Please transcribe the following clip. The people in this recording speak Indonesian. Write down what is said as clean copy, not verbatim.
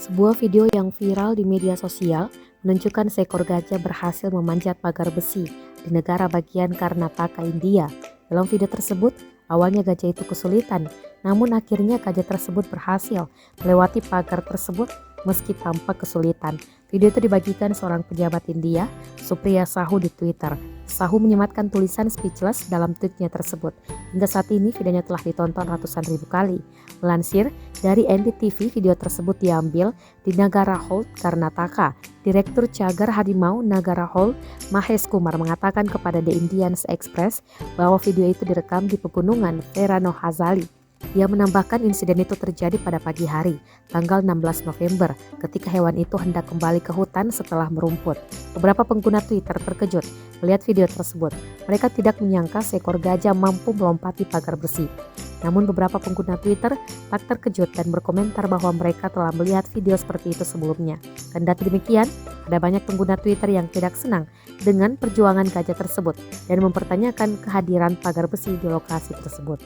Sebuah video yang viral di media sosial menunjukkan seekor gajah berhasil memanjat pagar besi di negara bagian Karnataka, India. Dalam video tersebut, awalnya gajah itu kesulitan, namun akhirnya gajah tersebut berhasil melewati pagar tersebut meski tanpa kesulitan. Video itu dibagikan seorang pejabat India, Supriya Sahu di Twitter. Sahu menyematkan tulisan speechless dalam tweetnya tersebut. Hingga saat ini videonya telah ditonton ratusan ribu kali. Melansir dari NDTV, video tersebut diambil di Nagara Holt, Karnataka. Direktur Cagar Harimau Nagara Holt, Mahesh Kumar, mengatakan kepada The Indian Express bahwa video itu direkam di pegunungan Verano Hazali. Dia menambahkan insiden itu terjadi pada pagi hari, tanggal 16 November, ketika hewan itu hendak kembali ke hutan setelah merumput. Beberapa pengguna Twitter terkejut melihat video tersebut. Mereka tidak menyangka seekor gajah mampu melompati pagar besi. Namun beberapa pengguna Twitter tak terkejut dan berkomentar bahwa mereka telah melihat video seperti itu sebelumnya. Kendati demikian, ada banyak pengguna Twitter yang tidak senang dengan perjuangan gajah tersebut dan mempertanyakan kehadiran pagar besi di lokasi tersebut.